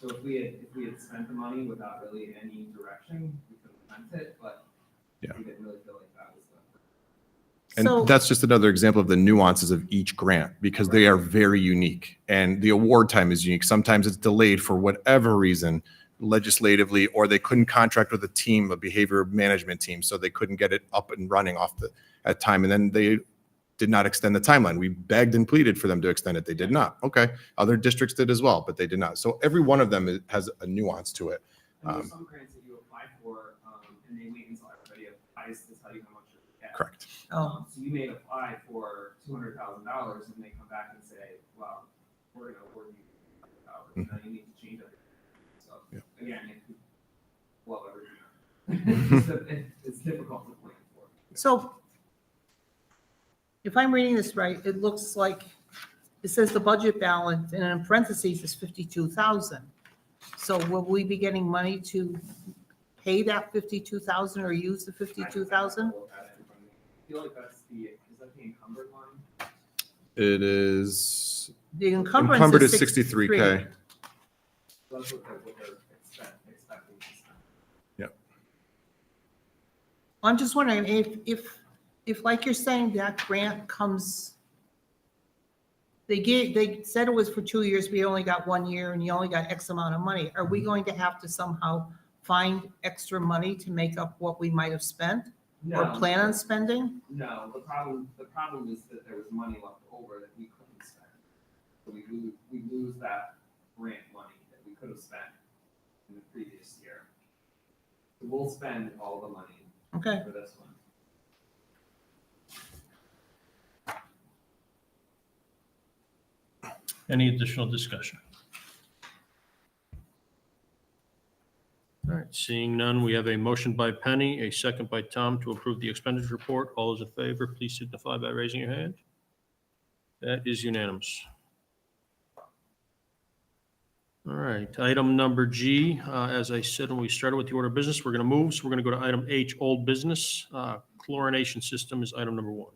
So if we had spent the money without really any direction, we could have spent it, but Yeah. we didn't really feel like that was the. So- And that's just another example of the nuances of each grant, because they are very unique, and the award time is unique. Sometimes it's delayed for whatever reason legislatively, or they couldn't contract with a team, a behavior management team, so they couldn't get it up and running at time. And then they did not extend the timeline. We begged and pleaded for them to extend it. They did not. Okay. Other districts did as well, but they did not. So every one of them has a nuance to it. And there's some grants that you apply for, and they wait until everybody applies to tell you how much you're gonna get. Correct. oh, So you may apply for $200,000 and they come back and say, well, we're gonna award you $100,000, now you need to change everything. So Yeah. again, it could blow everything up. It's difficult to plan for. so if I'm reading this right, it looks like, it says the budget balance, and in parentheses is 52,000. So will we be getting money to pay that 52,000 or use the 52,000? I feel like that's is that the encumbered line? It is The encumbrance encumbered is at 63K. That's what they're expecting to spend. I'm just wondering if like you're saying, that grant comes, they said it was for 2 years, we only got 1 year and you only got X amount of money. Are we going to have to somehow find extra money to make up what we might have spent or No. plan on spending? No, the problem is that there was money left over that we couldn't spend. So we lose that grant money that we could have spent in the previous year. So we'll spend all the money Okay. for this one. Any additional discussion? All right, seeing none, we have a motion by Penny, a second by Tom to approve the expenditure report. All those in favor, please signify by raising your hand. That is unanimous. All right, item number G, as I said when we started with the order of business, we're going to move. So we're going to go to item H, old business. Chlorination system is item number 1.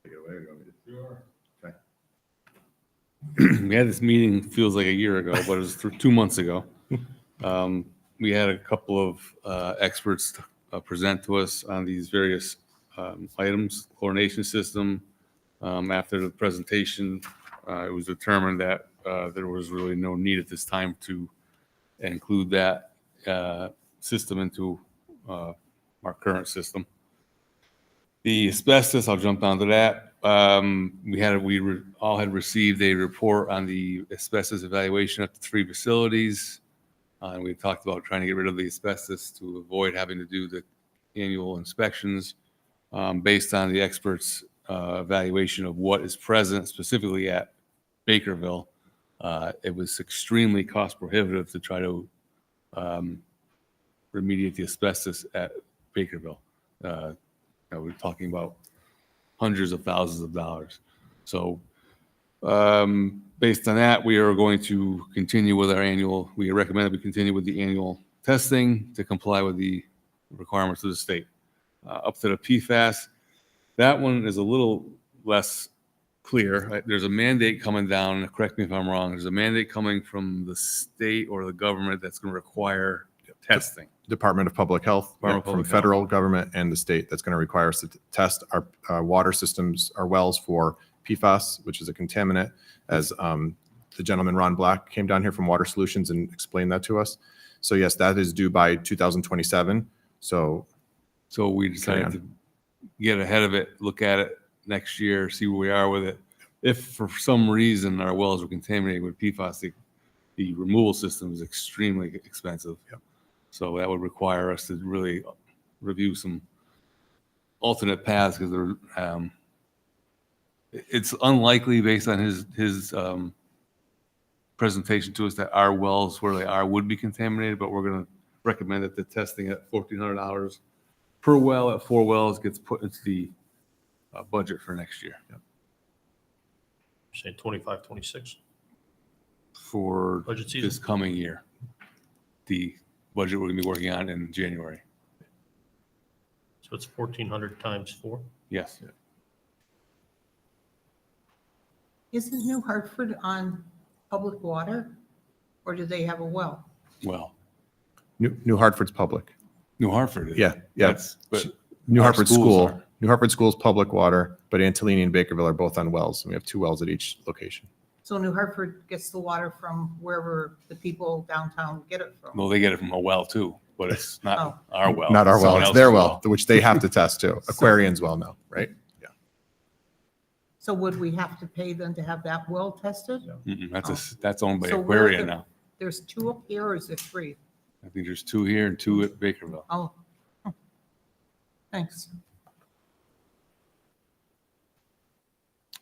Take it away, or you want me to? Sure. We had this meeting, feels like a year ago, but it was 2 months ago. We had a couple of experts present to us on these various items, chlorination system. After the presentation, it was determined that there was really no need at this time to include that system into our current system. The asbestos, I'll jump down to that. We all had received a report on the asbestos evaluation at the 3 facilities. And we talked about trying to get rid of the asbestos to avoid having to do the annual inspections. Based on the experts' evaluation of what is present specifically at Bakerville, it was extremely cost prohibitive to try to remediate the asbestos at Bakerville. We're talking about hundreds of thousands of dollars. So based on that, we are going to continue with we recommend that we continue with the annual testing to comply with the requirements of the state. Up to the PFAS, that one is a little less clear. There's a mandate coming down, correct me if I'm wrong, there's a mandate coming from the state or the government that's going to require testing. Department of Public Health, Department of from Public federal government and the state, that's going to require us to test our water systems, our wells for PFAS, which is a contaminant, as the gentleman Ron Black came down here from Water Solutions and explained that to us. So yes, that is due by 2027. So we decided to get ahead of it, look at it next year, see where we are with it. If for some reason our wells were contaminated with PFAS, the removal system is extremely expensive. Yep. So that would require us to really review some alternate paths because it's unlikely based on his presentation to us that our wells where they are would be contaminated, but we're going to recommend that the testing at $1,400 per well at 4 wells gets put into the budget for next year. Yep. Say 25, 26. For Budget season. this coming year. The budget we're going to be working on in January. So it's 1,400 times 4. Yes. Isn't New Hartford on public water, or do they have a well? Well, New Hartford's public. New Hartford. is- Yeah. But New our Hartford schools School. are. New Hartford School's public water, but Antolini and Bakerville are both on wells. And we have 2 wells at each location. So New Hartford gets the water from wherever the people downtown get it from? Well, they get it from a well too, but it's not Oh. our well. Not our well, Someone it's else's their well, which they have to test too. So- Aquarian's well now, right? Yeah. So would we have to pay them to have that well tested? That's owned by So where Aquarian the- now. There's 2 up here, or is there 3? I think there's 2 here and 2 at Bakerville. Oh. Thanks.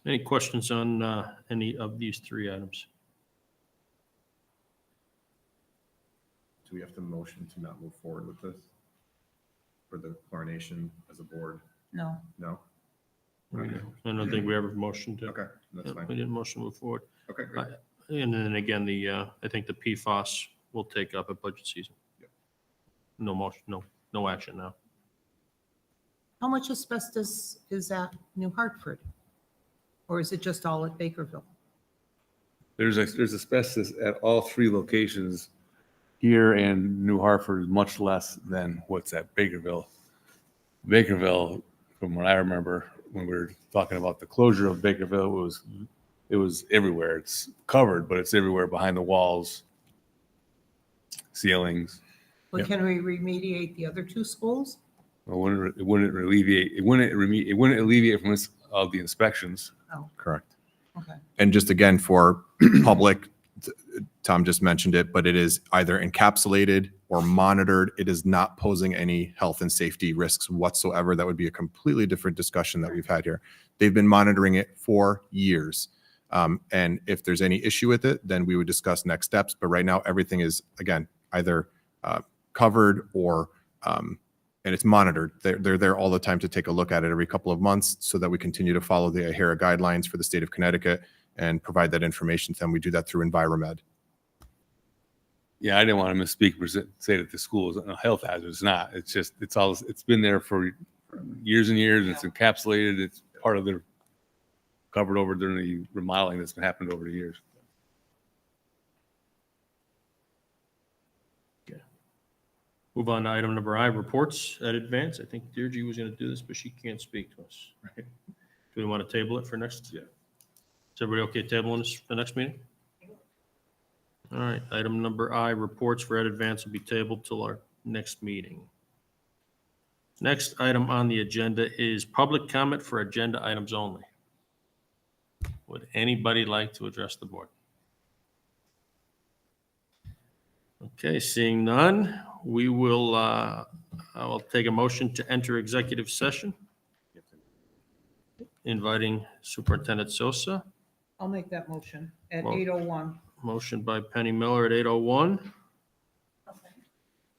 Any questions on any of these 3 items? Do we have to motion to not move forward with this? For the chlorination as a board? No. No? I don't think we ever motioned to. Okay, that's Yep, fine. We didn't motion to move forward. Okay, great. And then again, I think the PFAS will take up at budget season. Yep. No motion, no action now. How much asbestos is at New Hartford? Or is it just all at Bakerville? There's asbestos at all 3 locations here, and New Hartford is much less than what's at Bakerville. Bakerville, from what I remember, when we were talking about the closure of Bakerville, it was everywhere. It's covered, but it's everywhere behind the walls, ceilings. Well, Yep. can we remediate the other 2 schools? It wouldn't alleviate from all the inspections. Correct. Okay. And just again, for public, Tom just mentioned it, but it is either encapsulated or monitored. It is not posing any health and safety risks whatsoever. That would be a completely different discussion that we've had here. They've been monitoring it for years. And if there's any issue with it, then we would discuss next steps. But right now, everything is, again, either covered or, and it's monitored. They're there all the time to take a look at it every couple of months so that we continue to follow the AHERA guidelines for the state of Connecticut and provide that information to them. We do that through Enviromed. Yeah, I didn't want to misspeak or say that the school is a health hazard. It's not. It's just, it's been there for years and years. It's encapsulated. It's part of their covered over during the remodeling that's been happened over the years. Move on to item number I, reports at advance. I think Deirdre was going to do this, but she can't speak to us. Right? Do we want to table it for next? Yeah. Is everybody okay tabling this for the next meeting? All right, item number I, reports for ed advance will be tabled till our next meeting. Next item on the agenda is public comment for agenda items only. Would anybody like to address the board? Okay, seeing none, we will, I will take a motion to enter executive session. Inviting Superintendent Sosa. I'll make that motion at Well- 8:01. Motion by Penny Miller at 8:01.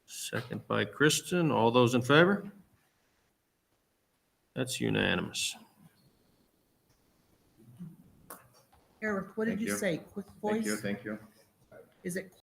Second by Kristen. All those in favor? That's unanimous. Eric, what did you say? Quick voice? Thank you. Is it